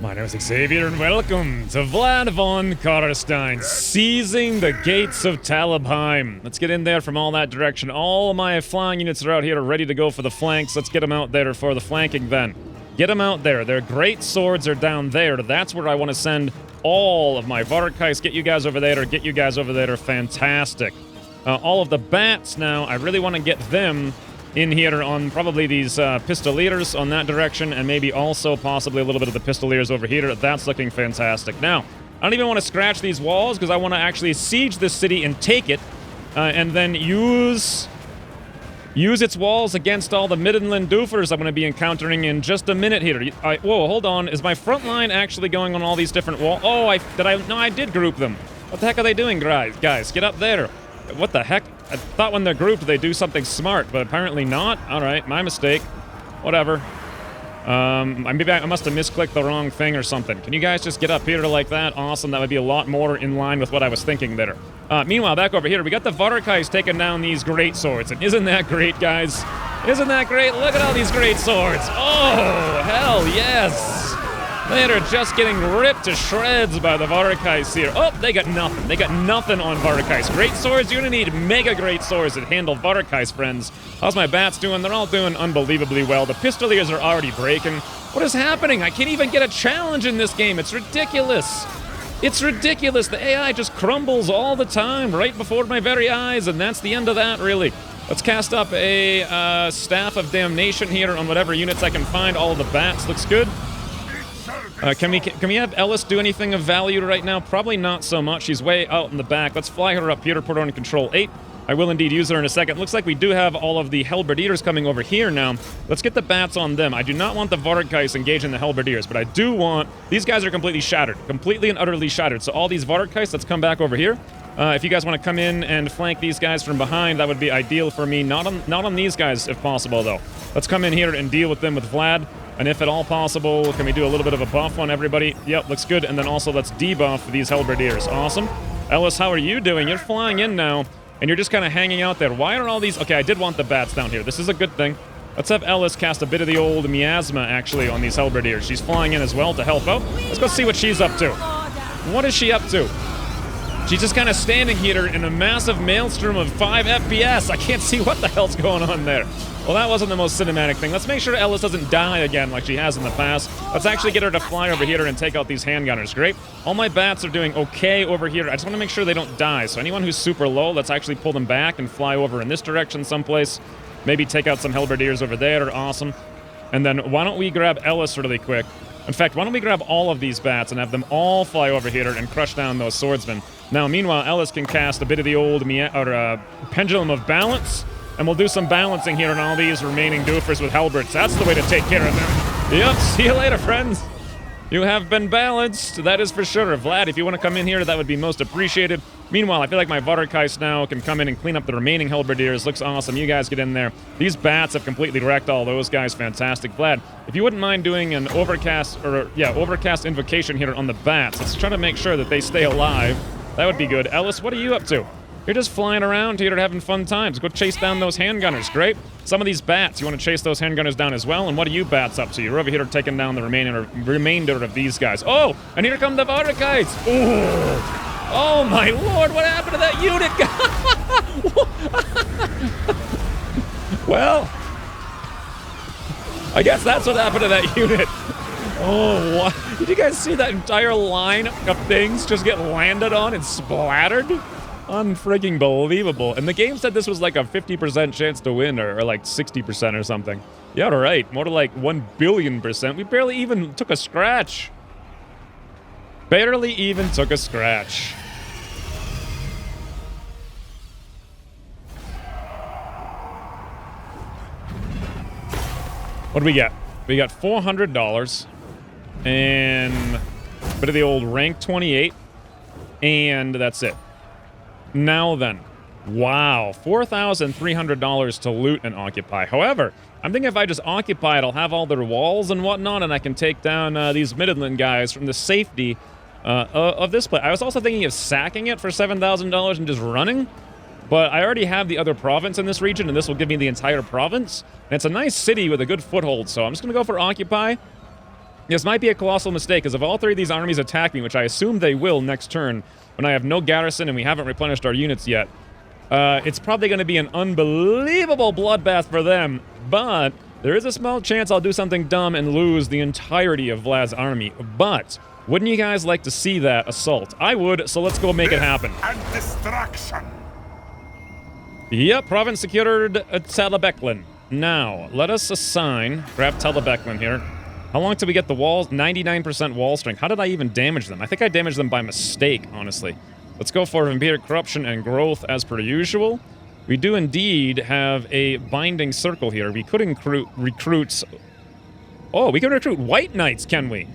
My name is Xavier, and welcome to Vlad von Carstein, seizing the gates of Talabheim. Let's get in there from all that direction. All my flying units are out here ready to go for the flanks. Let's get them out there for the flanking then. Get them out there. Their great swords are down there. That's where I want to send all of my Varkais. Get you guys over there, get you guys over there. Fantastic. All of the bats now, I really want to get them in here on probably these pistoliers on that direction, and maybe also possibly a little bit of the pistoliers over here. That's looking fantastic. Now, I don't even want to scratch these walls because I want to actually siege this city and take it, and then use its walls against all the Middenland doofers I'm going to be encountering in just a minute here. Whoa, hold on. Is my front line actually going on all these different walls? Oh, no, I did group them. What the heck are they doing, guys? Get up there. What the heck? I thought when they're grouped they do something smart, but apparently not. Alright, my mistake. Whatever. I must have misclicked the wrong thing or something. Can you guys just get up here like that? Awesome, that would be a lot more in line with what I was thinking there. Meanwhile, back over here, we got the Varkais taking down these great swords. And isn't that great, guys? Isn't that great? Look at all these great swords. Oh, hell yes! They are just getting ripped to shreds by the Varkais here. Oh, they got nothing. They got nothing on Varkais. Great swords, you're gonna need mega great swords that handle Varkais, friends. How's my bats doing? They're all doing unbelievably well. The pistoliers are already breaking. What is happening? I can't even get a challenge in this game. It's ridiculous. It's ridiculous. The AI just crumbles all the time right before my very eyes, and that's the end of that, really. Let's cast up a Staff of Damnation here on whatever units I can find. All of the bats. Looks good. Can we have Ellis do anything of value right now? Probably not so much. She's way out in the back. Let's fly her up here, put her on Control 8. I will indeed use her in a second. Looks like we do have all of the Halberdiers coming over here now. Let's get the bats on them. I do not want the Varkais engaging the Halberdiers, but I do want... These guys are completely shattered. Completely and utterly shattered. So all these Varkais, let's come back over here. If you guys want to come in and flank these guys from behind, that would be ideal for me. Not on these guys, if possible, though. Let's come in here and deal with them with Vlad. And if at all possible, can we do a little bit of a buff on everybody? Yep, looks good. And then also let's debuff these Halberdiers. Awesome. Ellis, how are you doing? You're flying in now, and you're just kind of hanging out there. Why are all these... Okay, I did want the bats down here. This is a good thing. Let's have Ellis cast a bit of the old miasma, actually, on these Halberdiers. She's flying in as well to help out. Let's go see what she's up to. What is she up to? She's just kind of standing here in a massive maelstrom of 5 FPS. I can't see what the hell's going on there. Well, that wasn't the most cinematic thing. Let's make sure Ellis doesn't die again like she has in the past. Let's actually get her to fly over here and take out these handgunners. Great. All my bats are doing okay over here. I just want to make sure they don't die. So anyone who's super low, let's actually pull them back and fly over in this direction someplace. Maybe take out some Halberdiers over there. Awesome. And then why don't we grab Ellis really quick? In fact, why don't we grab all of these bats and have them all fly over here and crush down those swordsmen. Now, meanwhile, Ellis can cast a bit of the old pendulum of balance. And we'll do some balancing here on all these remaining doofers with halberds. That's the way to take care of them. Yep, see you later, friends. You have been balanced, that is for sure. Vlad, if you want to come in here, that would be most appreciated. Meanwhile, I feel like my Varkais now can come in and clean up the remaining Halberdiers. Looks awesome. You guys get in there. These bats have completely wrecked all those guys. Fantastic. Vlad, if you wouldn't mind doing an overcast invocation here on the bats. Let's try to make sure that they stay alive. That would be good. Ellis, what are you up to? You're just flying around here having fun times. Go chase down those handgunners. Great. Some of these bats, you want to chase those handgunners down as well? And what are you bats up to? You're over here taking down the remainder of these guys. Oh, and here come the Varkais. Oh, my lord, what happened to that unit? Well, I guess that's what happened to that unit. Oh, what? Did you guys see that entire line of things just get landed on and splattered? Unfreaking believable. And the game said this was like a 50% chance to win, or like 60% or something. Yeah, right. More to like 1 billion%. We barely even took a scratch. Barely even took a scratch. What do we get? We got $400 and a bit of the old rank 28, and that's it. Now then, wow, $4,300 to loot and occupy. However, I'm thinking if I just occupy it, I'll have all their walls and whatnot, and I can take down these Middenland guys from the safety of this place. I was also thinking of sacking it for $7,000 and just running, but I already have the other province in this region, and this will give me the entire province. And it's a nice city with a good foothold, so I'm just going to go for occupy. This might be a colossal mistake, because if all three of these armies attack me, which I assume they will next turn, when I have no garrison and we haven't replenished our units yet, it's probably going to be an unbelievable bloodbath for them, but there is a small chance I'll do something dumb and lose the entirety of Vlad's army. But wouldn't you guys like to see that assault? I would, so let's go make it happen. And destruction. Yep, province secured Talabheim. Now, let us assign, grab Talabheim here. How long till we get the walls? 99% wall strength. How did I even damage them? I think I damaged them by mistake, honestly. Let's go for Vampiric corruption and growth as per usual. We do indeed have a binding circle here. We could recruit... Oh, we can recruit white knights, can we?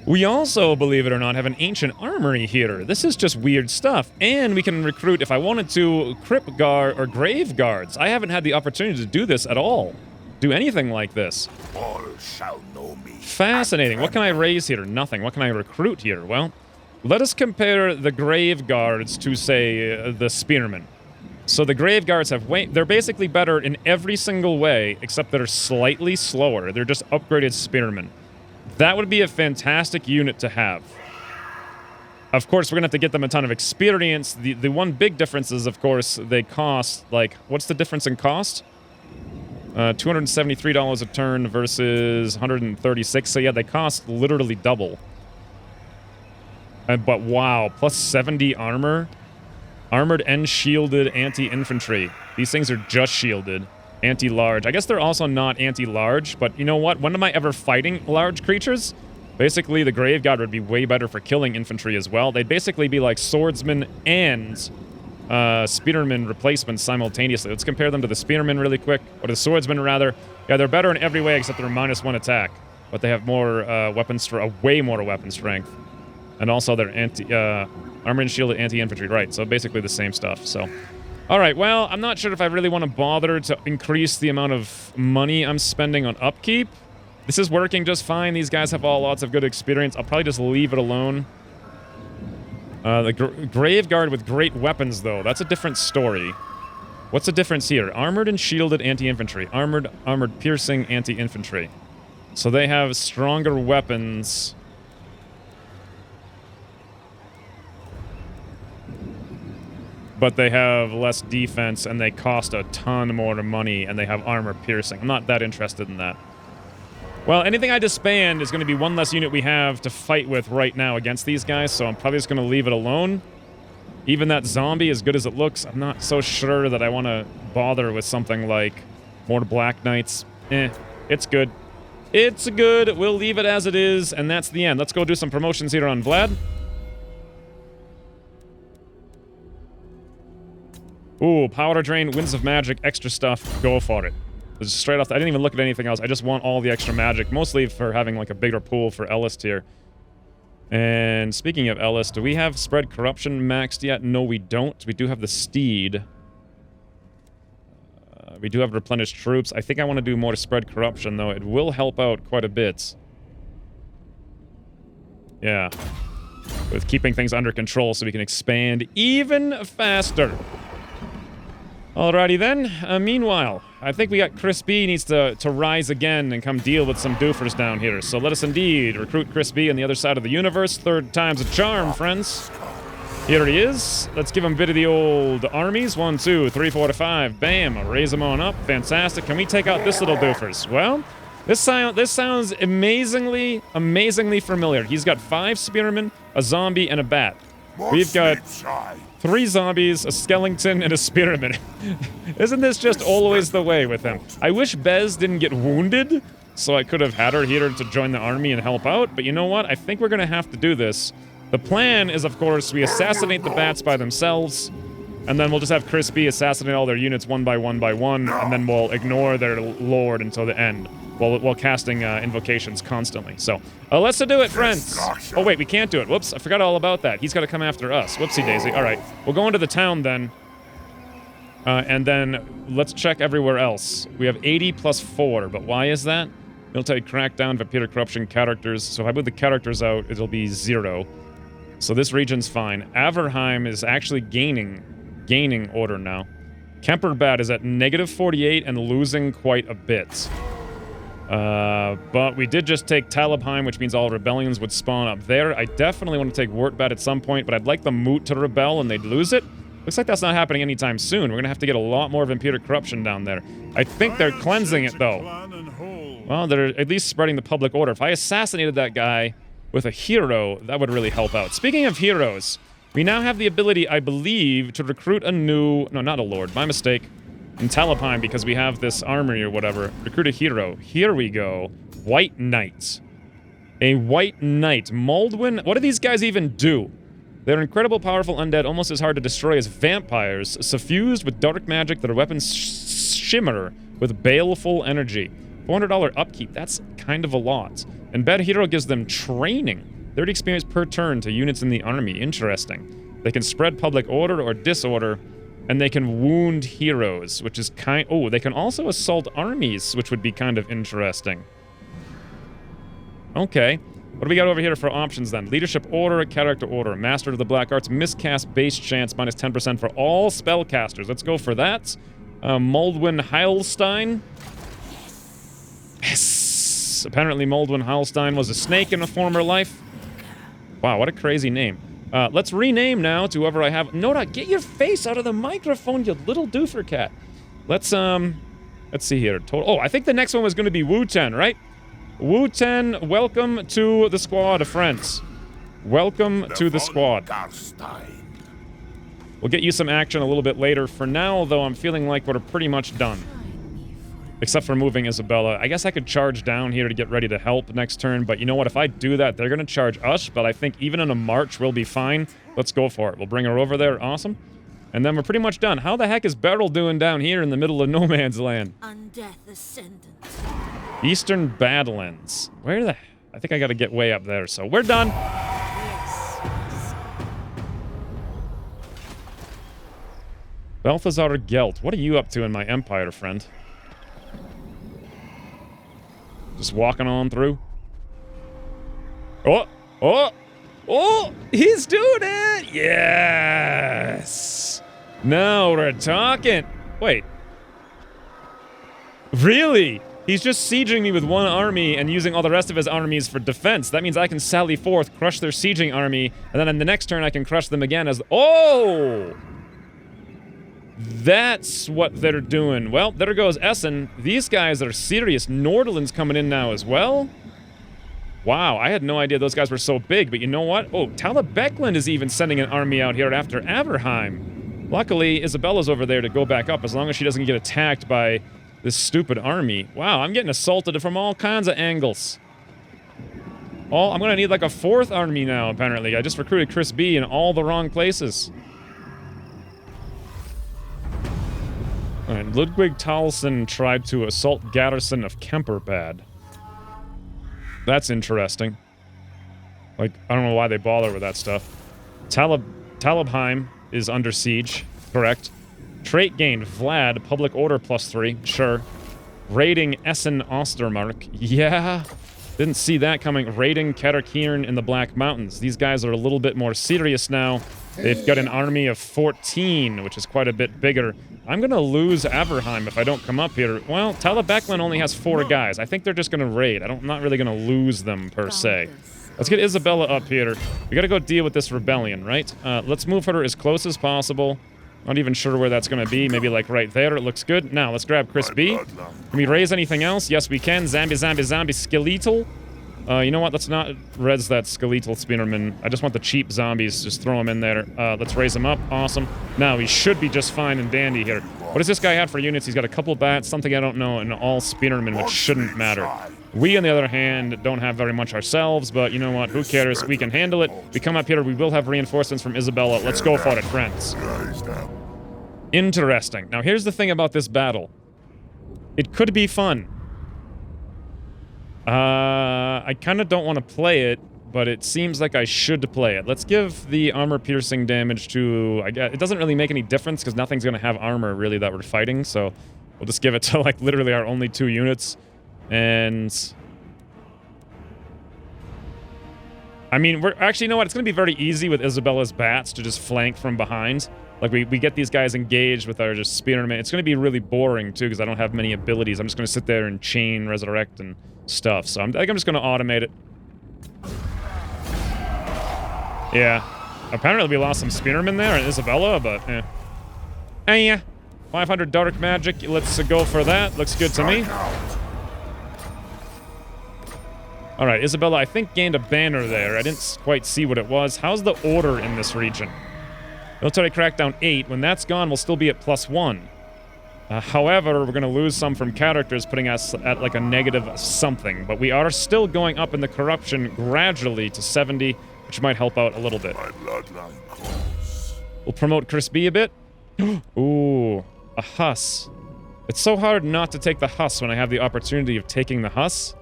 We also, believe it or not, have an ancient armory here. This is just weird stuff. And we can recruit, if I wanted to, crypt guard or grave guards. I haven't had the opportunity to do this at all. Do anything like this. All shall know me. Fascinating. What can I raise here? Nothing. What can I recruit here? Well, let us compare the grave guards to, say, the spearmen. So the grave guards have they're basically better in every single way, except they're slightly slower. They're just upgraded spearmen. That would be a fantastic unit to have. Of course, we're going to have to get them a ton of experience. The one big difference is, of course, they cost, like, what's the difference in cost? $273 a turn versus 136. So yeah, they cost literally double. But wow, plus 70 armor. Armored and shielded anti-infantry. These things are just shielded. Anti-large. I guess they're also not anti-large, but you know what? When am I ever fighting large creatures? Basically, the Grave Guard would be way better for killing infantry as well. They'd basically be like swordsmen and spearmen replacements simultaneously. Let's compare them to the spearmen really quick, or the swordsmen rather. Yeah, they're better in every way except they're -1 attack, but they have more way more weapon strength, and also they're armored and shielded anti-infantry. Right, so basically the same stuff. So, all right. Well, I'm not sure if I really want to bother to increase the amount of money I'm spending on upkeep. This is working just fine. These guys have all lots of good experience. I'll probably just leave it alone. The Grave Guard with great weapons, though. That's a different story. What's the difference here? Armored and shielded anti-infantry. Armored piercing anti-infantry. So they have stronger weapons. But they have less defense, and they cost a ton more money, and they have armor piercing. I'm not that interested in that. Well, anything I disband is going to be one less unit we have to fight with right now against these guys, so I'm probably just going to leave it alone. Even that zombie, as good as it looks, I'm not so sure that I want to bother with something like more Black Knights. It's good. It's good. We'll leave it as it is, and that's the end. Let's go do some promotions here on Vlad. Ooh, Powder Drain, Winds of Magic, extra stuff. Go for it. Just straight off, I didn't even look at anything else. I just want all the extra magic, mostly for having like a bigger pool for Ellis here. And speaking of Ellis, do we have Spread Corruption maxed yet? No, we don't. We do have the Steed. We do have Replenished Troops. I think I want to do more Spread Corruption, though. It will help out quite a bit. Yeah. With keeping things under control so we can expand even faster. Alrighty then. Meanwhile, I think we got Chris B needs to rise again and come deal with some doofers down here. So let us indeed recruit Chris B on the other side of the universe. Third time's a charm, friends. Here he is. Let's give him a bit of the old armies. 1, 2, 3, 4 to 5. Bam. Raise them on up. Fantastic. Can we take out this little doofers? Well, this sounds amazingly familiar. He's got 5 spearmen, a zombie, and a bat. We've got 3 zombies, a skeleton, and a spearman. Isn't this just always the way with him? I wish Bez didn't get wounded, so I could have had her here to join the army and help out, but you know what? I think we're going to have to do this. The plan is, of course, we assassinate the bats by themselves, and then we'll just have Chris B assassinate all their units one by one, and then we'll ignore their lord until the end, while casting invocations constantly. So, let's do it, friends. Oh, wait, we can't do it. Whoops, I forgot all about that. He's got to come after us. Whoopsie daisy. All right, we'll go into the town then. And then let's check everywhere else. We have 80 plus 4, but why is that? Military Crackdown, Vampiric Corruption, characters. So if I put the characters out, it'll be 0. So this region's fine. Averheim is actually gaining order now. Kemperbad is at -48 and losing quite a bit. But we did just take Talabheim, which means all rebellions would spawn up there. I definitely want to take Wartbat at some point, but I'd like the Moot to rebel and they'd lose it. Looks like that's not happening anytime soon. We're going to have to get a lot more Vampiric corruption down there. I think they're cleansing it, though. Well, they're at least spreading the public order. If I assassinated that guy with a hero, that would really help out. Speaking of heroes, we now have the ability, I believe, to recruit a new... No, not a lord. My mistake. In Talabheim, because we have this armory or whatever. Recruit a hero. Here we go. White Knight. A White Knight. Moldwyn. What do these guys even do? They're incredible, powerful undead, almost as hard to destroy as vampires, suffused with dark magic. Their weapons shimmer with baleful energy. $400 upkeep. That's kind of a lot. Embed hero gives them training. 30 experience per turn to units in the army. Interesting. They can spread public order or disorder. And they can wound heroes, which is kind... Oh, they can also assault armies, which would be kind of interesting. Okay. What do we got over here for options, then? Leadership order, character order. Master of the Black Arts, miscast base chance, minus 10% for all spellcasters. Let's go for that. Moldwyn Heilstein. Yes! Apparently Moldwyn Heilstein was a snake in a former life. Wow, what a crazy name. Let's rename now to whoever I have. Nora, get your face out of the microphone, you little doofer cat. Let's see here. Oh, I think the next one was going to be Wu-Ten, right? Wu-Ten, welcome to the squad, friends. Welcome to the squad. We'll get you some action a little bit later. For now, though, I'm feeling like we're pretty much done. Except for moving Isabella. I guess I could charge down here to get ready to help next turn, but you know what? If I do that, they're going to charge us, but I think even in a march, we'll be fine. Let's go for it. We'll bring her over there. Awesome. And then we're pretty much done. How the heck is Beryl doing down here in the middle of no man's land? Undeath Ascendant. Eastern Badlands. Where the... I think I got to get way up there, so we're done. Yes. Balthazar Gelt. What are you up to in my empire, friend? Just walking on through. Oh! Oh! Oh! He's doing it! Yes! Now we're talking. Wait. Really? He's just sieging me with one army and using all the rest of his armies for defense. That means I can sally forth, crush their sieging army, and then in the next turn I can crush them again as... Oh! That's what they're doing. Well, there goes Essen. These guys are serious. Norderland's coming in now as well. Wow, I had no idea those guys were so big, but you know what? Oh, Talabheim is even sending an army out here after Averheim. Luckily, Isabella's over there to go back up as long as she doesn't get attacked by this stupid army. Wow, I'm getting assaulted from all kinds of angles. Oh, I'm gonna need like a fourth army now, apparently. I just recruited Chris B in all the wrong places. Alright, Ludwig Talson tried to assault Garrison of Kemperbad. That's interesting. Like, I don't know why they bother with that stuff. Talabheim is under siege, correct. Trait gained, Vlad, public order +3, sure. Raiding Essen Ostermark, yeah. Didn't see that coming. Raiding Karakirn in the Black Mountains. These guys are a little bit more serious now. They've got an army of 14, which is quite a bit bigger. I'm going to lose Averheim if I don't come up here. Well, Talabheim only has 4 guys. I think they're just going to raid. I'm not really going to lose them, per se. Let's get Isabella up here. We got to go deal with this rebellion, right? Let's move her as close as possible. Not even sure where that's going to be. Maybe, like, right there. It looks good. Now, let's grab Chris B. Can we raise anything else? Yes, we can. Zombie, zombie, zombie. Skeletal. You know what? Let's not res that skeletal Spearman. I just want the cheap zombies. Just throw them in there. Let's raise them up. Awesome. Now, he should be just fine and dandy here. What does this guy have for units? He's got a couple bats, something I don't know, and all Spearmen, which shouldn't matter. We, on the other hand, don't have very much ourselves, but you know what? Who cares? We can handle it. We come up here. We will have reinforcements from Isabella. Let's go for it, friends. Interesting. Now, here's the thing about this battle. It could be fun. I kind of don't want to play it, but it seems like I should play it. Let's give the armor-piercing damage to... it doesn't really make any difference, because nothing's going to have armor, really, that we're fighting, so we'll just give it to, like, literally our only 2 units. And... I mean, we're... Actually, you know what? It's going to be very easy with Isabella's bats to just flank from behind. Like, we get these guys engaged with our just spearmen. It's going to be really boring, too, because I don't have many abilities. I'm just going to sit there and chain, resurrect, and stuff. So I think I'm just going to automate it. Yeah. Apparently we lost some spearmen there and Isabella, but yeah. 500 dark magic. Let's go for that. Looks good to me. All right, Isabella, I think gained a banner there. I didn't quite see what it was. How's the order in this region? Military crackdown 8. When that's gone, we'll still be at +1. However, we're going to lose some from characters, putting us at like a negative something. But we are still going up in the corruption gradually to 70, which might help out a little bit. My bloodline calls. We'll promote Chris B a bit. Ooh, a Huss. It's so hard not to take the Huss when I have the opportunity of taking the Huss.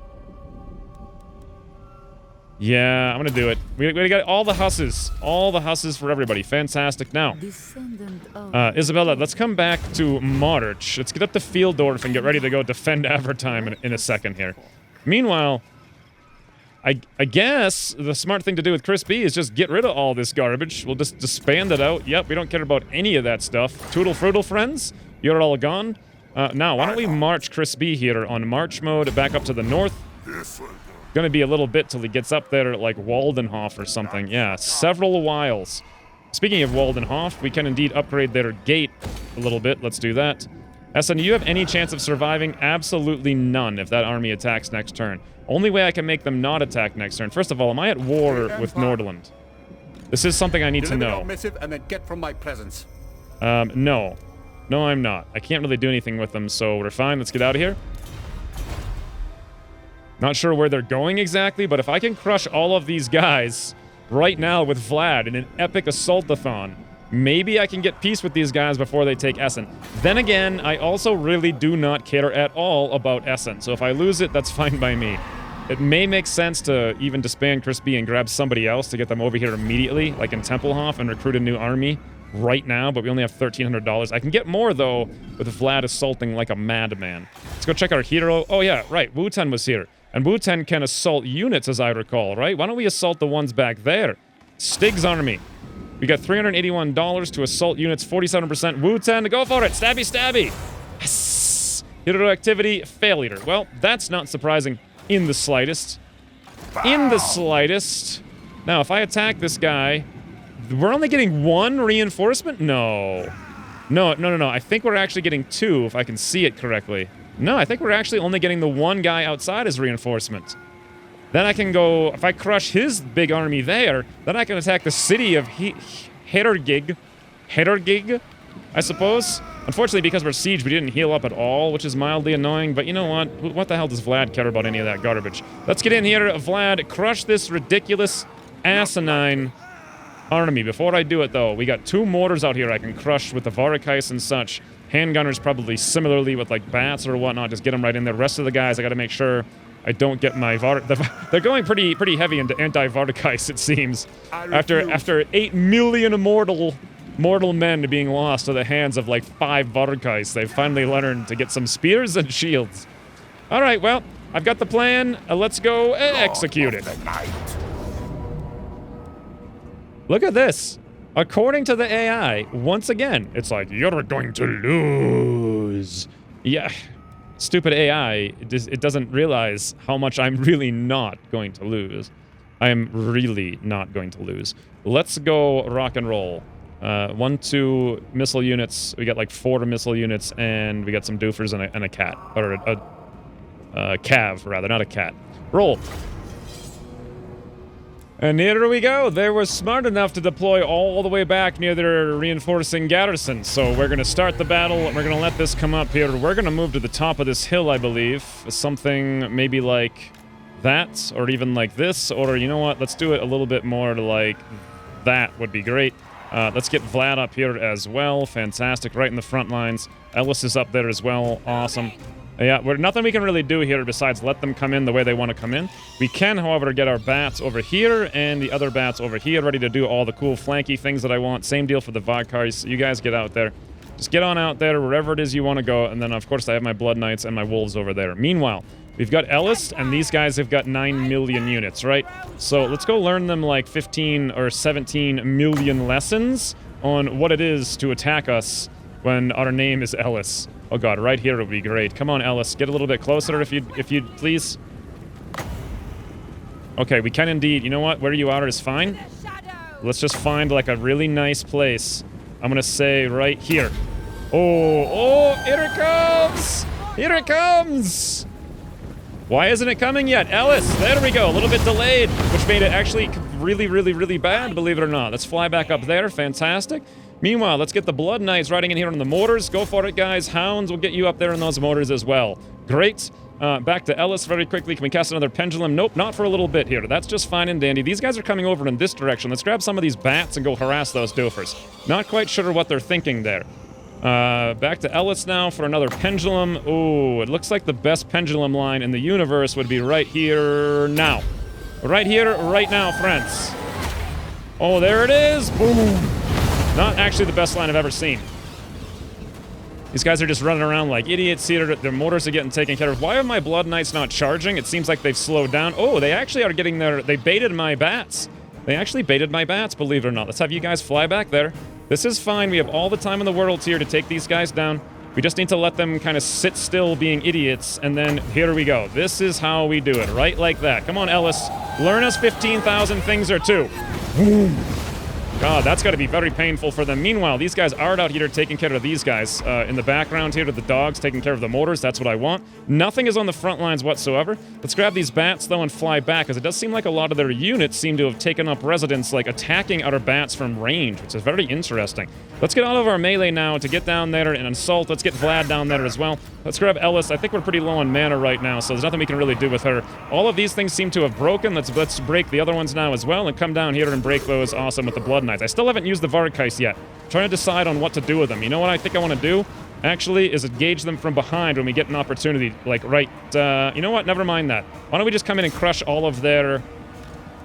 Yeah, I'm gonna do it. We got all the Husses. All the Husses for everybody. Fantastic. Now, Isabella, let's come back to March. Let's get up to Fieldorf and get ready to go defend Avertime in a second here. Meanwhile, I guess the smart thing to do with Chris B is just get rid of all this garbage. We'll just disband it out. Yep, we don't care about any of that stuff. Toodle fruitle, friends. You're all gone. Now, why don't we march Chris B here on march mode back up to the north. Gonna be a little bit till he gets up there like Waldenhof or something. Yeah, several whiles. Speaking of Waldenhof, we can indeed upgrade their gate a little bit. Let's do that. Essen, do you have any chance of surviving? Absolutely none if that army attacks next turn. Only way I can make them not attack next turn. First of all, am I at war with Nordland? This is something I need to know. And then get from my presence. No. No, I'm not. I can't really do anything with them, so we're fine. Let's get out of here. Not sure where they're going exactly, but if I can crush all of these guys right now with Vlad in an epic assault-a-thon, maybe I can get peace with these guys before they take Essen. Then again, I also really do not care at all about Essen, so if I lose it, that's fine by me. It may make sense to even disband Chris B and grab somebody else to get them over here immediately, like in Tempelhof, and recruit a new army right now, but we only have $1,300. I can get more, though, with Vlad assaulting like a madman. Let's go check our hero. Oh, yeah, right, Wu-Ten was here. And Wu-Ten can assault units, as I recall, right? Why don't we assault the ones back there? Stig's army. We got $381 to assault units, 47%. Wu-Ten, go for it! Stabby, stabby! Yes! Hero activity, failure. Well, that's not surprising in the slightest. In the slightest. Now, if I attack this guy, we're only getting 1 reinforcement? No. No. I think we're actually getting 2, if I can see it correctly. No, I think we're actually only getting the 1 guy outside as reinforcement. Then I can go, if I crush his big army there, then I can attack the city of Heddergig, I suppose. Unfortunately, because we're siege, we didn't heal up at all, which is mildly annoying, but you know what? What the hell does Vlad care about any of that garbage? Let's get in here, Vlad, crush this ridiculous, asinine army. Before I do it, though, we got 2 mortars out here I can crush with the Varikais and such. Handgunners probably similarly with like bats or whatnot. Just get them right in there. Rest of the guys, I got to make sure I don't get my they're going pretty heavy into anti-Varikais, it seems. After 8 million mortal men being lost to the hands of like 5 Varikais, they've finally learned to get some spears and shields. All right, well, I've got the plan. Let's go execute it. Look at this. According to the AI, once again, it's like, you're going to lose. Yeah, stupid AI, it doesn't realize how much I'm really not going to lose. I am really not going to lose. Let's go rock and roll. 1, 2 missile units. We got like 4 missile units, and we got some doofers and a cat. Or a cav, rather, not a cat. Roll. And here we go. They were smart enough to deploy all the way back near their reinforcing garrison. So we're going to start the battle, and we're going to let this come up here. We're going to move to the top of this hill, I believe. Something maybe like that, or even like this. Or, you know what? Let's do it a little bit more like that would be great. Let's get Vlad up here as well. Fantastic. Right in the front lines. Ellis is up there as well. Awesome. Yeah, nothing we can really do here besides let them come in the way they want to come in. We can, however, get our bats over here and the other bats over here ready to do all the cool flanky things that I want. Same deal for the Valkyries. You guys get out there. Just get on out there wherever it is you want to go. And then, of course, I have my Blood Knights and my Wolves over there. Meanwhile, we've got Ellis, and these guys have got 9 million units, right? So let's go learn them like 15 or 17 million lessons on what it is to attack us when our name is Ellis. Oh god, right here would be great. Come on, Ellis, get a little bit closer if you'd please. Okay, we can indeed. You know what? Where you are is fine. Let's just find like a really nice place. I'm gonna say right here. Oh, here it comes! Here it comes! Why isn't it coming yet? Ellis, there we go. A little bit delayed, which made it actually really, really, really bad, believe it or not. Let's fly back up there. Fantastic. Meanwhile, let's get the Blood Knights riding in here on the mortars. Go for it, guys. Hounds will get you up there in those mortars as well. Great. Back to Ellis very quickly. Can we cast another pendulum? Nope, not for a little bit here. That's just fine and dandy. These guys are coming over in this direction. Let's grab some of these bats and go harass those doofers. Not quite sure what they're thinking there. Back to Ellis now for another pendulum. Ooh, it looks like the best pendulum line in the universe would be right here now. Right here, right now, friends. Oh, there it is. Boom. Not actually the best line I've ever seen. These guys are just running around like idiots here. Their mortars are getting taken care of. Why are my Blood Knights not charging? It seems like they've slowed down. Oh, they actually are getting their... They baited my bats. They actually baited my bats, believe it or not. Let's have you guys fly back there. This is fine. We have all the time in the world here to take these guys down. We just need to let them kind of sit still being idiots, and then here we go. This is how we do it, right like that. Come on, Ellis. Learn us 15,000 things or two. Boom. God, that's got to be very painful for them. Meanwhile, these guys are out here taking care of these guys. In the background here to the dogs, taking care of the mortars. That's what I want. Nothing is on the front lines whatsoever. Let's grab these bats, though, and fly back, because it does seem like a lot of their units seem to have taken up residence, like attacking our bats from range, which is very interesting. Let's get out of our melee now to get down there and assault. Let's get Vlad down there as well. Let's grab Ellis. I think we're pretty low on mana right now, so there's nothing we can really do with her. All of these things seem to have broken. Let's break the other ones now as well and come down here and break those awesome with the Blood Knights. I still haven't used the Vampiric yet. I'm trying to decide on what to do with them. You know what I think I want to do? Actually, is engage them from behind when we get an opportunity. Like, right, you know what? Never mind that. Why don't we just come in and crush all of their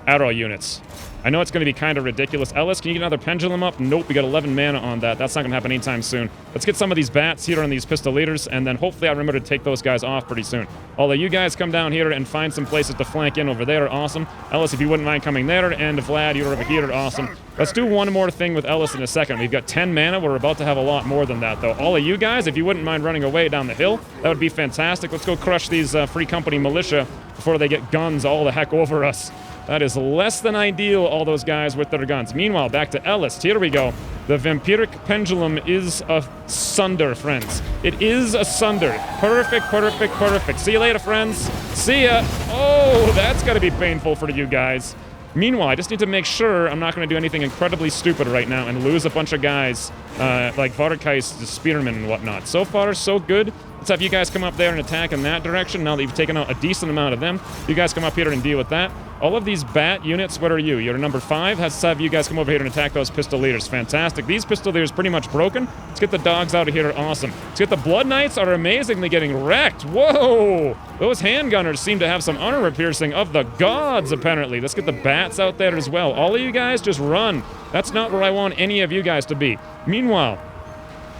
arrow units? I know it's going to be kind of ridiculous. Ellis, can you get another pendulum up? Nope, we got 11 mana on that. That's not going to happen anytime soon. Let's get some of these bats here on these pistoleters, and then hopefully I remember to take those guys off pretty soon. Although you guys come down here and find some places to flank in over there. Awesome. Ellis, if you wouldn't mind coming there, and Vlad, you're over here. Awesome. Let's do one more thing with Ellis in a second. We've got 10 mana. We're about to have a lot more than that, though. All of you guys, if you wouldn't mind running away down the hill, that would be fantastic. Let's go crush these Free Company militia before they get guns all the heck over us. That is less than ideal, all those guys with their guns. Meanwhile, back to Ellis. Here we go. The Vampiric pendulum is asunder, friends. It is asunder. Perfect, perfect, perfect. See you later, friends. See ya. Oh, that's got to be painful for you guys. Meanwhile, I just need to make sure I'm not going to do anything incredibly stupid right now and lose a bunch of guys like Varkais, the Spearman, and whatnot. So far, so good. Let's have you guys come up there and attack in that direction. Now that you've taken out a decent amount of them, you guys come up here and deal with that. All of these bat units, what are you? You're number 5. Let's have you guys come over here and attack those pistoleters. Fantastic. These pistoleters pretty much broken. Let's get the dogs out of here. Awesome. Let's get the Blood Knights are amazingly getting wrecked. Whoa! Those handgunners seem to have some armor piercing of the gods, apparently. Let's get the bats out there as well. All of you guys, just run. That's not where I want any of you guys to be. Meanwhile,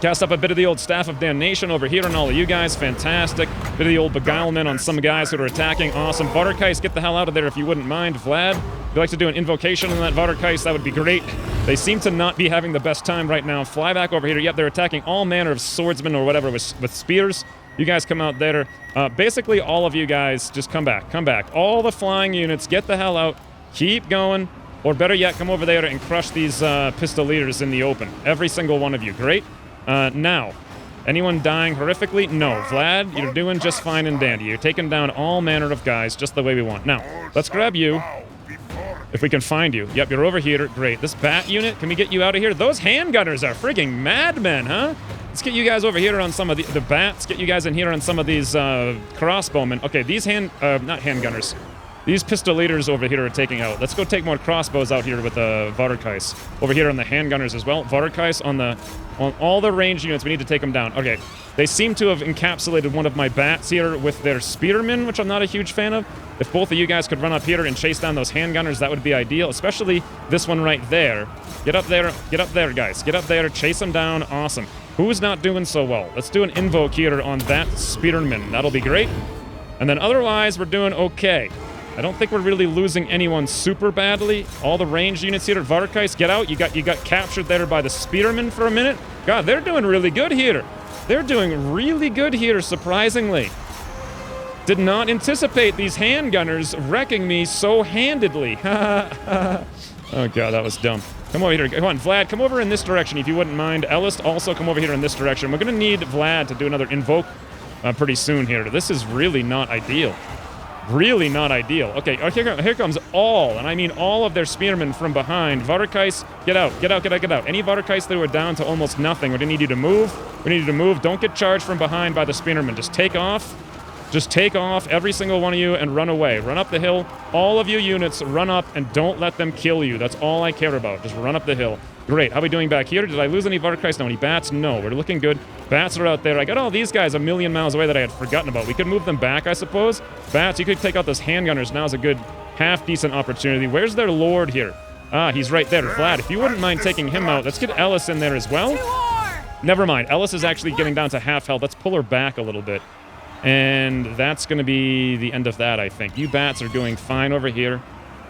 cast up a bit of the old Staff of Damnation over here on all of you guys. Fantastic. Bit of the old Beguilement on some guys who are attacking. Awesome. Varkais, get the hell out of there if you wouldn't mind. Vlad, if you'd like to do an invocation on that Varkais, that would be great. They seem to not be having the best time right now. Fly back over here. Yep, they're attacking all manner of swordsmen or whatever with spears. You guys come out there. Basically, all of you guys, just come back. Come back. All the flying units, get the hell out. Keep going. Or better yet, come over there and crush these pistoleters in the open. Every single one of you. Great. Now, anyone dying horrifically? No. Vlad, you're doing just fine and dandy. You're taking down all manner of guys just the way we want. Now, let's grab you. If we can find you. Yep, you're over here. Great. This bat unit, can we get you out of here? Those handgunners are frigging madmen, huh? Let's get you guys over here on some of the bats. Get you guys in here on some of these crossbowmen. Okay, these not handgunners. These pistoleters over here are taking out. Let's go take more crossbows out here with the Varkais. Over here on the handgunners as well. Varkais on all the range units. We need to take them down. Okay. They seem to have encapsulated one of my bats here with their spearmen, which I'm not a huge fan of. If both of you guys could run up here and chase down those handgunners, that would be ideal. Especially this one right there. Get up there, guys. Get up there, chase them down. Awesome. Who's not doing so well? Let's do an invoke here on that spearman. That'll be great. And then otherwise, we're doing okay. I don't think we're really losing anyone super badly. All the ranged units here at Varkais, get out. You got captured there by the spearmen for a minute. God, they're doing really good here. They're doing really good here, surprisingly. Did not anticipate these handgunners wrecking me so handedly. Oh god, that was dumb. Come over here. Come on, Vlad, come over in this direction if you wouldn't mind. Ellis, also come over here in this direction. We're going to need Vlad to do another invoke pretty soon here. This is really not ideal. Really not ideal. Okay, here comes all, and I mean all of their spearmen from behind. Varkais, get out. Any Varkais that were down to almost nothing, we're going to need you to move. We need you to move. Don't get charged from behind by the spearmen. Just take off. Just take off, every single one of you, and run away. Run up the hill. All of you units, run up, and don't let them kill you. That's all I care about. Just run up the hill. Great. How are we doing back here? Did I lose any Varkais? No. Any bats? No. We're looking good. Bats are out there. I got all these guys a million miles away that I had forgotten about. We could move them back, I suppose. Bats, you could take out those handgunners. Now's a good half-decent opportunity. Where's their lord here? Ah, he's right there. Vlad, if you wouldn't mind taking him out, let's get Ellis in there as well. Never mind. Ellis is actually getting down to half health. Let's pull her back a little bit. And that's going to be the end of that, I think. You bats are doing fine over here.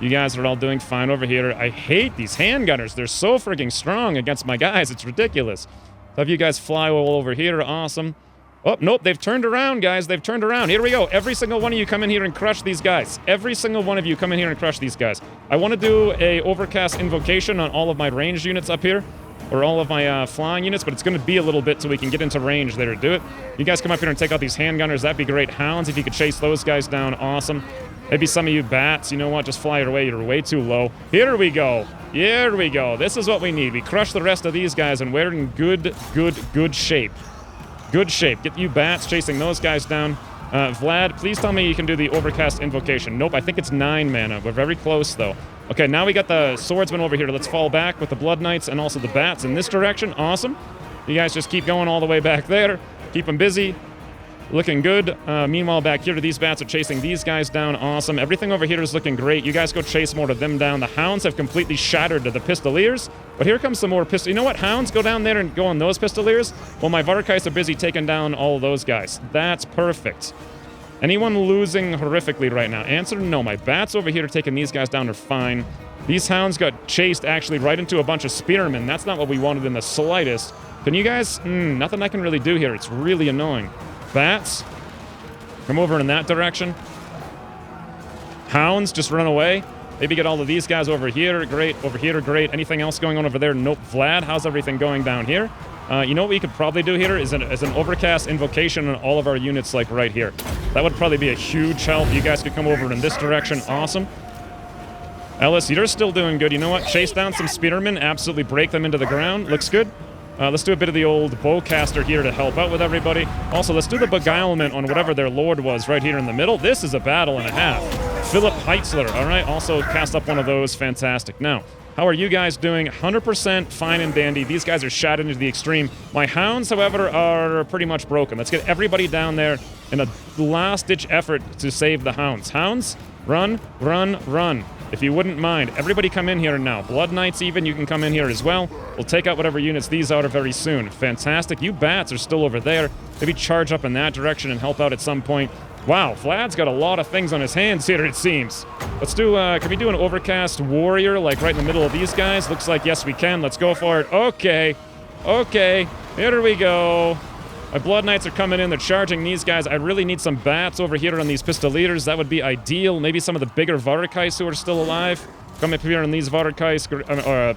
You guys are all doing fine over here. I hate these handgunners. They're so freaking strong against my guys. It's ridiculous. So have you guys fly all over here. Awesome. Oh, nope. They've turned around, guys. They've turned around. Here we go. Every single one of you come in here and crush these guys. Every single one of you come in here and crush these guys. I want to do a overcast invocation on all of my ranged units up here. Or all of my flying units, but it's going to be a little bit so we can get into range there to do it. You guys come up here and take out these handgunners. That'd be great. Hounds, if you could chase those guys down, awesome. Maybe some of you bats, you know what? Just fly it away. You're way too low. Here we go. Here we go. This is what we need. We crush the rest of these guys, and we're in good shape. Good shape. Get you bats chasing those guys down. Vlad, please tell me you can do the overcast invocation. Nope, I think it's 9 mana. We're very close, though. Okay, now we got the swordsman over here. Let's fall back with the blood knights and also the bats in this direction. Awesome. You guys just keep going all the way back there. Keep them busy. Looking good. Meanwhile, back here, these bats are chasing these guys down. Awesome. Everything over here is looking great. You guys go chase more of them down. The hounds have completely shattered the pistoliers. But here comes some more pistol. You know what? Hounds, go down there and go on those pistoliers. Well, my Varkais are busy taking down all of those guys. That's perfect. Anyone losing horrifically right now? Answer, no. My bats over here taking these guys down are fine. These hounds got chased actually right into a bunch of spearmen. That's not what we wanted in the slightest. Can you guys? Nothing I can really do here. It's really annoying. Bats, come over in that direction. Hounds, just run away. Maybe get all of these guys over here. Great. Over here, great. Anything else going on over there? Nope. Vlad, how's everything going down here? You know what we could probably do here is an overcast invocation on all of our units, like right here. That would probably be a huge help. You guys could come over in this direction. Awesome. Ellis, you're still doing good. You know what? Chase down some spearmen. Absolutely break them into the ground. Looks good. Let's do a bit of the old bowcaster here to help out with everybody. Also, let's do the beguilement on whatever their lord was right here in the middle. This is a battle and a half. Philip Heitzler. All right. Also, cast up one of those. Fantastic. Now, how are you guys doing? 100% fine and dandy. These guys are shattered into the extreme. My hounds, however, are pretty much broken. Let's get everybody down there in a last-ditch effort to save the hounds. Hounds, run, run, run. If you wouldn't mind, everybody come in here now. Blood Knights even, you can come in here as well. We'll take out whatever units these are very soon. Fantastic. You bats are still over there. Maybe charge up in that direction and help out at some point. Wow, Vlad's got a lot of things on his hands here, it seems. Let's do, can we do an overcast warrior, like right in the middle of these guys? Looks like yes, we can. Let's go for it. Okay. Okay. Here we go. My Blood Knights are coming in. They're charging these guys. I really need some bats over here on these pistoliers. That would be ideal. Maybe some of the bigger Varkais who are still alive. Come up here on these Varkais,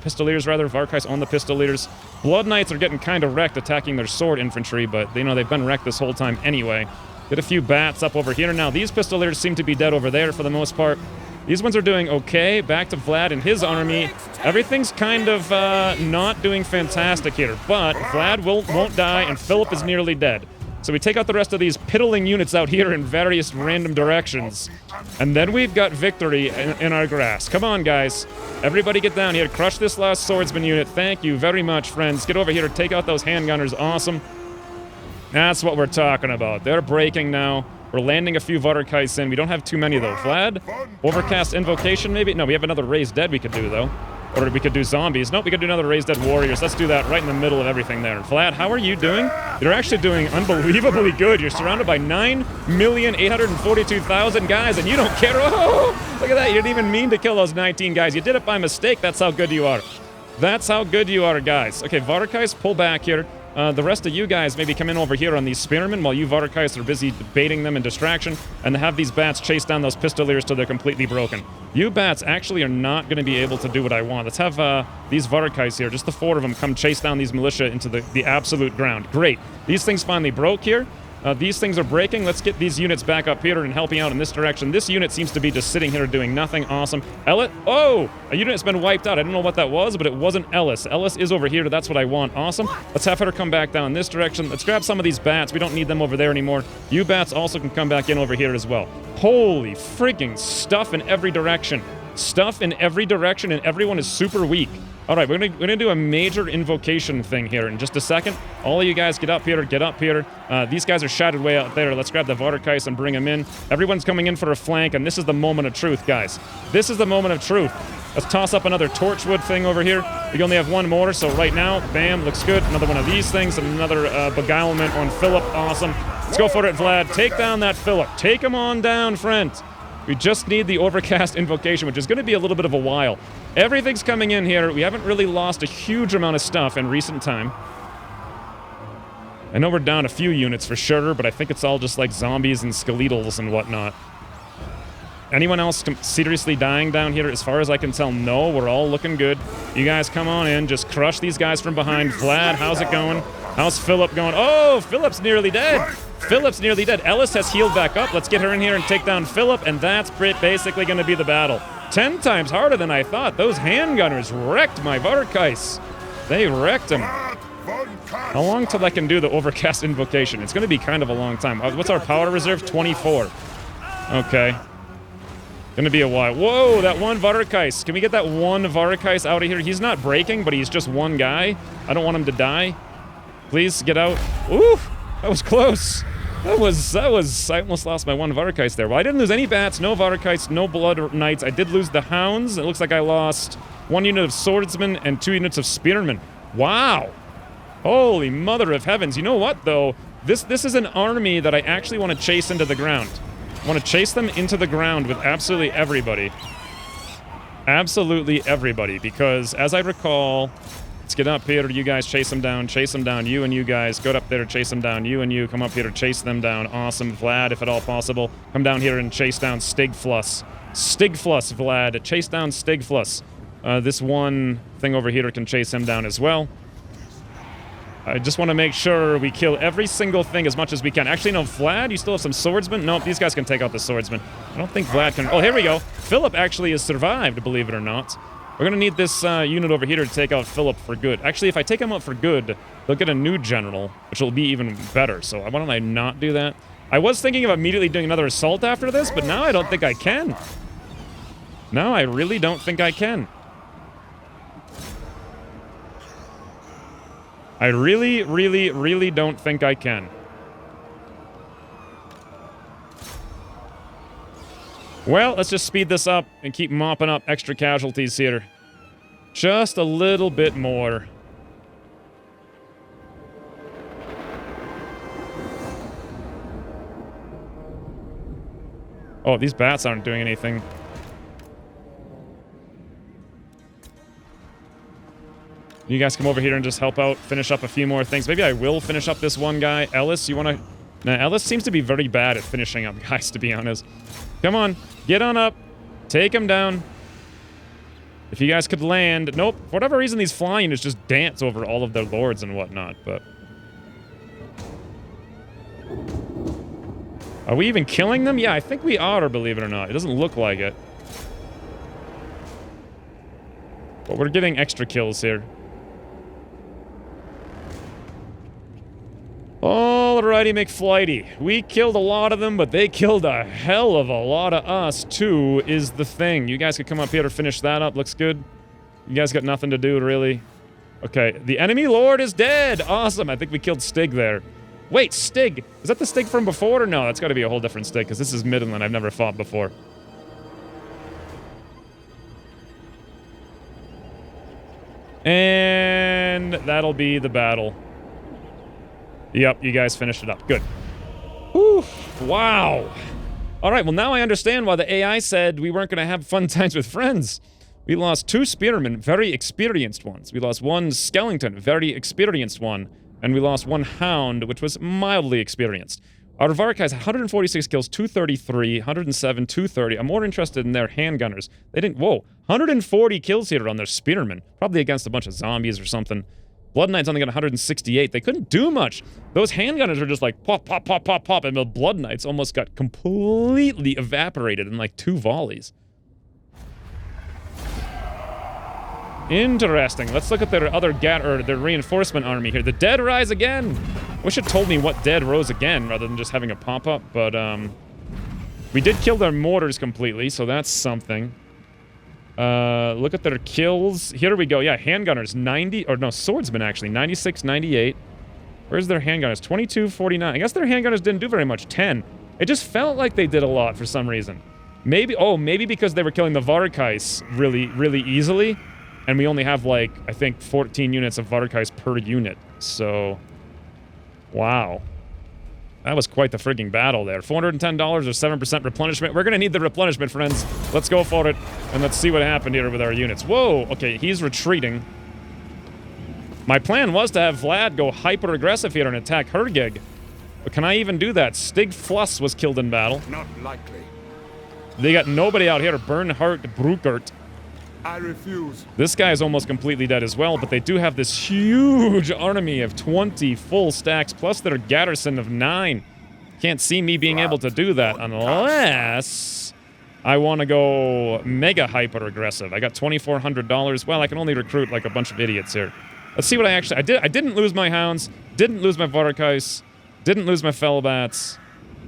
pistoliers rather. Varkais on the pistoliers. Blood Knights are getting kind of wrecked attacking their sword infantry, but you know they've been wrecked this whole time anyway. Get a few bats up over here. Now these pistoliers seem to be dead over there for the most part. These ones are doing okay. Back to Vlad and his army. Everything's kind of not doing fantastic here, but Vlad won't die, and Philip is nearly dead. So we take out the rest of these piddling units out here in various random directions. And then we've got victory in our grasp. Come on, guys. Everybody get down here. Crush this last swordsman unit. Thank you very much, friends. Get over here. Take out those handgunners. Awesome. That's what we're talking about. They're breaking now. We're landing a few Varkais in. We don't have too many, though. Vlad? Overcast Invocation, maybe? No, we have another Raised Dead we could do, though. Or we could do zombies. Nope, we could do another Raised Dead Warriors. Let's do that right in the middle of everything there. Vlad, how are you doing? You're actually doing unbelievably good. You're surrounded by 9,842,000 guys, and you don't care. Oh, look at that. You didn't even mean to kill those 19 guys. You did it by mistake. That's how good you are. That's how good you are, guys. Okay, Varkais, pull back here. The rest of you guys maybe come in over here on these spearmen while you Varkais are busy baiting them in distraction, and have these bats chase down those pistoliers till they're completely broken. You bats actually are not going to be able to do what I want. Let's have these Varkais here, just the 4 of them, come chase down these militia into the absolute ground. Great. These things finally broke here. These things are breaking. Let's get these units back up here and helping out in this direction. This unit seems to be just sitting here doing nothing. Awesome. Ellet. Oh! A unit has been wiped out. I don't know what that was, but it wasn't Ellis. Ellis is over here. That's what I want. Awesome. Let's have her come back down this direction. Let's grab some of these bats. We don't need them over there anymore. You bats also can come back in over here as well. Holy freaking stuff in every direction. Stuff in every direction, and everyone is super weak. All right, we're gonna do a major invocation thing here in just a second. All of you guys get up here, get up here. These guys are shattered way out there. Let's grab the Varkais and bring them in. Everyone's coming in for a flank, and this is the moment of truth, guys. This is the moment of truth. Let's toss up another torchwood thing over here. We only have one more, so right now, bam, looks good. Another one of these things, and another beguilement on Philip. Awesome. Let's go for it, Vlad. Take down that Philip. Take him on down, friend. We just need the Overcast Invocation, which is going to be a little bit of a while. Everything's coming in here. We haven't really lost a huge amount of stuff in recent time. I know we're down a few units for sure, but I think it's all just like zombies and skeletals and whatnot. Anyone else seriously dying down here? As far as I can tell, no. We're all looking good. You guys come on in. Just crush these guys from behind. Vlad, how's it going? How's Philip going? Oh, Philip's nearly dead. Philip's nearly dead. Ellis has healed back up. Let's get her in here and take down Philip, and that's basically going to be the battle. 10 times harder than I thought. Those handgunners wrecked my Varkais. They wrecked him. How long till I can do the Overcast Invocation? It's going to be kind of a long time. What's our power reserve? 24. Okay. Gonna be a while. Whoa, that one Varkais. Can we get that one Varkais out of here? He's not breaking, but he's just one guy. I don't want him to die. Please, get out. Ooh, that was close. That was, I almost lost my one Varkais there. Well, I didn't lose any bats, no Varkais, no Blood Knights. I did lose the Hounds. It looks like I lost 1 unit of Swordsmen and 2 units of Spearmen. Wow. Holy mother of heavens. You know what, though? This is an army that I actually want to chase into the ground. I want to chase them into the ground with absolutely everybody. Absolutely everybody, because as I recall... Let's get up here. You guys chase them down. Chase them down. You and you guys. Go up there. Chase them down. You and you. Come up here to chase them down. Awesome. Vlad, if at all possible. Come down here and chase down Stigfluss. Stigfluss, Vlad. Chase down Stigfluss. This one thing over here can chase him down as well. I just want to make sure we kill every single thing as much as we can. Actually, no, Vlad, you still have some swordsmen? Nope, these guys can take out the swordsmen. I don't think Vlad can... Oh, here we go. Philip actually has survived, believe it or not. We're going to need this unit over here to take out Philip for good. Actually, if I take him out for good, they'll get a new general, which will be even better. So why don't I not do that? I was thinking of immediately doing another assault after this, but now I don't think I can. Now I really don't think I can. I really, really, really don't think I can. Well, let's just speed this up and keep mopping up extra casualties here. Just a little bit more. Oh, these bats aren't doing anything. You guys come over here and just help out, finish up a few more things. Maybe I will finish up this one guy. Ellis, you want to... Nah, Ellis seems to be very bad at finishing up guys, to be honest. Come on, get on up. Take him down. If you guys could land... Nope, for whatever reason, these flying units just dance over all of their lords and whatnot, but... Are we even killing them? Yeah, I think we are, believe it or not. It doesn't look like it. But we're getting extra kills here. Alrighty, McFlighty. We killed a lot of them, but they killed a hell of a lot of us, too, is the thing. You guys could come up here to finish that up. Looks good. You guys got nothing to do, really. Okay, the enemy lord is dead. Awesome. I think we killed Stig there. Wait, Stig. Is that the Stig from before, or no? That's got to be a whole different Stig, because this is Middenland. I've never fought before. And that'll be the battle. Yep, you guys finished it up. Good. Whew, wow. All right, well, now I understand why the AI said we weren't going to have fun times with friends. We lost 2 spearmen, very experienced ones. We lost 1 skeleton, very experienced one. And we lost 1 hound, which was mildly experienced. Our Varkais had 146 kills, 233, 107, 230. I'm more interested in their handgunners. They didn't... Whoa, 140 kills here on their spearmen. Probably against a bunch of zombies or something. Blood Knights only got 168. They couldn't do much. Those handgunners were just like pop, pop, pop, pop, pop. And the Blood Knights almost got completely evaporated in like 2 volleys. Interesting. Let's look at their other their reinforcement army here. The dead rise again. Wish it told me what dead rose again rather than just having a pop-up, but we did kill their mortars completely, so that's something. Look at their kills. Here we go. Yeah, handgunners 90 or no, swordsmen actually 96, 98. Where's their handgunners? 22, 49. I guess their handgunners didn't do very much. 10. It just felt like they did a lot for some reason. Maybe maybe because they were killing the Varkais really easily. And we only have, like, I think 14 units of Varkais per unit. So, wow. That was quite the frigging battle there. $410 or 7% replenishment. We're going to need the replenishment, friends. Let's go for it. And let's see what happened here with our units. Whoa, okay, he's retreating. My plan was to have Vlad go hyper-aggressive here and attack Hergeg. But can I even do that? Stig Fluss was killed in battle. Not likely. They got nobody out here. Bernhard Bruckert. I refuse. This guy is almost completely dead as well, but they do have this huge army of 20 full stacks, plus their garrison of 9. Can't see me being able to do that unless I want to go mega hyper-aggressive. I got $2,400. Well, I can only recruit like a bunch of idiots here. Let's see what I actually... I didn't lose my hounds, didn't lose my Varkais, didn't lose my Fellbats,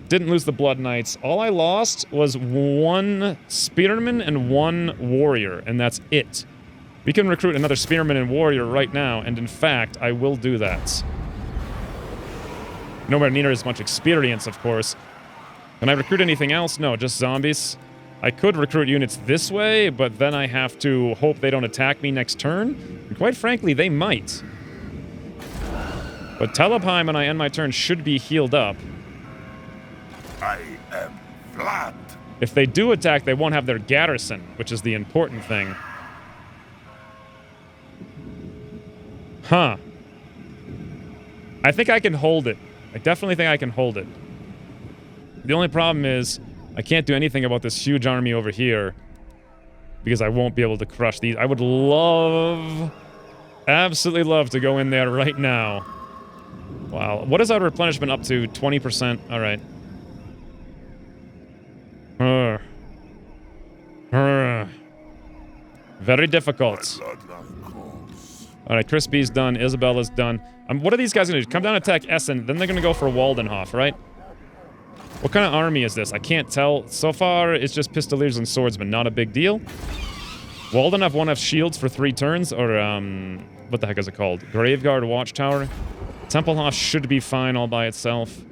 didn't lose the Blood Knights. All I lost was 1 spearman and 1 warrior, and that's it. We can recruit another spearman and warrior right now, and in fact, I will do that. Nowhere near as much experience, of course. Can I recruit anything else? No, just zombies. I could recruit units this way, but then I have to hope they don't attack me next turn. And quite frankly, they might. But Talabheim and I end my turn should be healed up. I am Vlad. If they do attack, they won't have their garrison, which is the important thing. Huh. I think I can hold it. I definitely think I can hold it. The only problem is I can't do anything about this huge army over here because I won't be able to crush these. I would love, absolutely love to go in there right now. Wow. What is our replenishment up to? 20%. All right. Very difficult. Alright, Crispy's done. Isabella's done. What are these guys going to do? Come down and attack Essen, then they're going to go for Waldenhof, right? What kind of army is this? I can't tell. So far, it's just Pistoliers and Swordsmen. Not a big deal. Waldenhof won't have shields for 3 turns, or, what the heck is it called? Graveguard Watchtower. Templehof should be fine all by itself.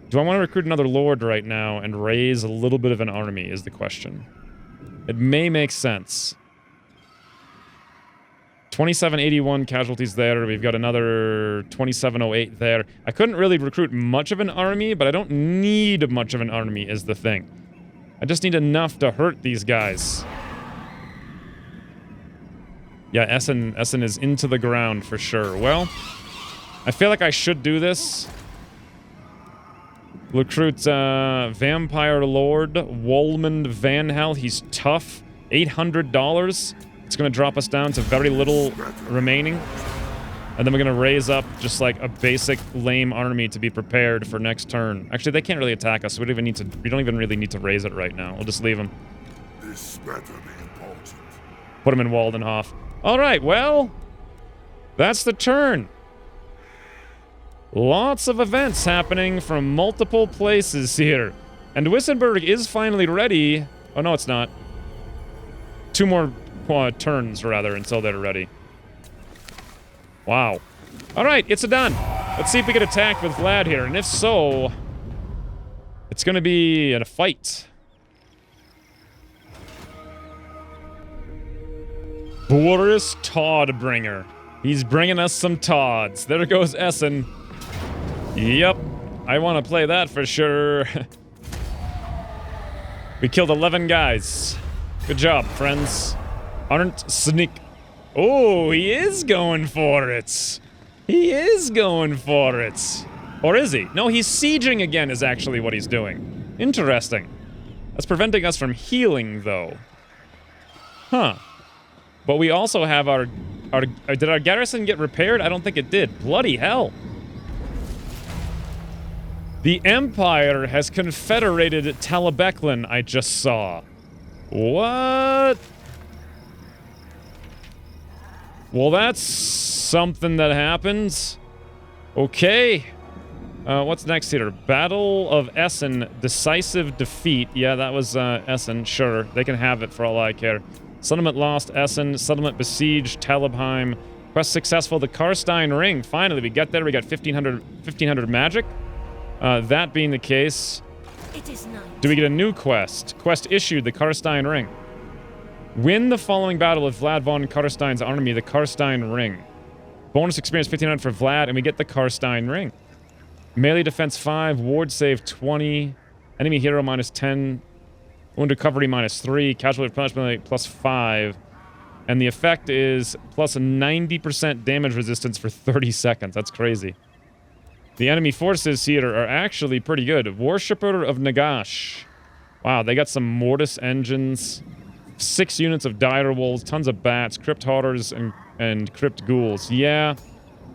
Do I want to recruit another lord right now and raise a little bit of an army is the question. It may make sense. 2781 casualties there. We've got another 2708 there. I couldn't really recruit much of an army, but I don't need much of an army is the thing. I just need enough to hurt these guys. Yeah, Essen is into the ground for sure. Well, I feel like I should do this. Recruit Vampire Lord Wolmund Van Hel. He's tough. $800. It's going to drop us down to very little remaining. And then we're going to raise up just like a basic lame army to be prepared for next turn. Actually, they can't really attack us, so we don't even really need to raise it right now. We'll just leave them. This better be important. Put them in Waldenhof. All right, well, that's the turn. Lots of events happening from multiple places here. And Wissenberg is finally ready. Oh, no, it's not. 2 more turns, rather, until they're ready. Wow. All right, it's a done. Let's see if we get attacked with Vlad here. And if so, it's going to be a fight. Boris Toddbringer. He's bringing us some Todds. There goes Essen. Yep. I want to play that for sure. We killed 11 guys. Good job, friends. Aren't sneak. Oh, he is going for it. He is going for it. Or is he? No, he's sieging again is actually what he's doing. Interesting. That's preventing us from healing, though. Huh. But we also have our... Did our garrison get repaired? I don't think it did. Bloody hell. The Empire has confederated Talabheim, I just saw. What? Well, that's something that happens. Okay. What's next here? Battle of Essen. Decisive defeat. Yeah, that was Essen. Sure. They can have it for all I care. Settlement lost. Essen. Settlement besieged. Talabheim. Quest successful. The Carstein Ring. Finally, we get there. We got 1500 magic. That being the case, It is night. do we get a new quest? Quest issued. The Carstein Ring. Win the following battle with Vlad von Carstein's army. The Carstein Ring. Bonus experience 1500 for Vlad, and we get the Carstein Ring. Melee defense 5, ward save 20, enemy hero minus 10, wound recovery minus 3, casualty replenishment plus 5, and the effect is plus 90% damage resistance for 30 seconds. That's crazy. The enemy forces here are actually pretty good. Worshipper of Nagash. Wow, they got some Mortis engines, 6 units of direwolves, tons of bats, crypt hoarders, and crypt ghouls. Yeah,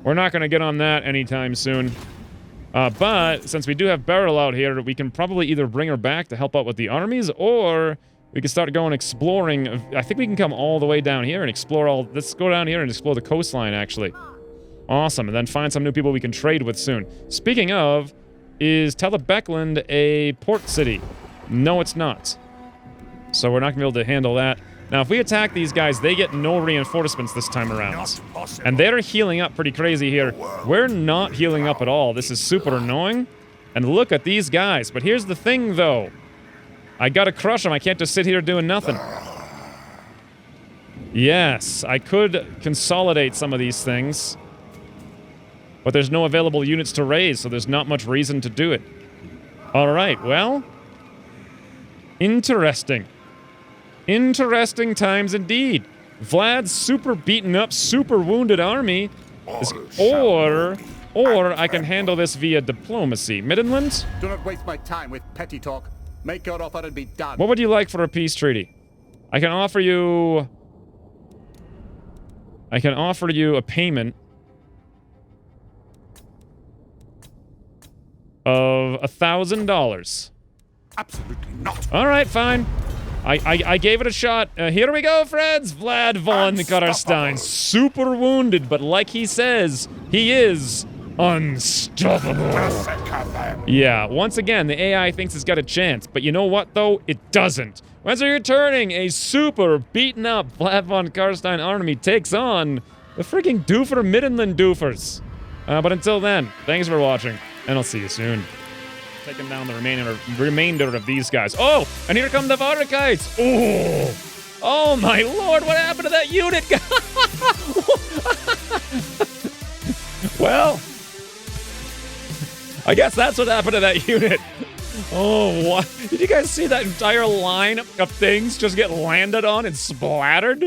we're not going to get on that anytime soon. But since we do have Beryl out here, we can probably either bring her back to help out with the armies, or we can start going exploring. I think we can come all the way down here and explore all... Let's go down here and explore the coastline, actually. Awesome, and then find some new people we can trade with soon. Speaking of, is Talabheim a port city? No, it's not. So we're not going to be able to handle that. Now, if we attack these guys, they get no reinforcements this time around. And they're healing up pretty crazy here. We're not healing up at all. This is super annoying. And look at these guys. But here's the thing, though. I gotta crush them. I can't just sit here doing nothing. Yes, I could consolidate some of these things. But there's no available units to raise, so there's not much reason to do it. Alright, well... Interesting. Interesting times indeed. Vlad's super beaten up, super wounded army is, or I can handle this via diplomacy. Middenland? Do not waste my time with petty talk. Make your offer and be done. What would you like for a peace treaty? I can offer you a payment of $1,000. Absolutely not. All right, fine. I gave it a shot. Here we go, friends. Vlad von Carstein. Super wounded, but like he says, he is unstoppable. Yeah, once again, the AI thinks it's got a chance. But you know what, though? It doesn't. Once you're turning, a super beaten up Vlad von Carstein army takes on the freaking doofer Middenland doofers. But until then, thanks for watching, and I'll see you soon. Taking down the remainder of these guys. Oh, and here come the Varakites. Oh, oh my lord, what happened to that unit? Well, I guess that's what happened to that unit. Oh, what? Did you guys see that entire line of things just get landed on and splattered?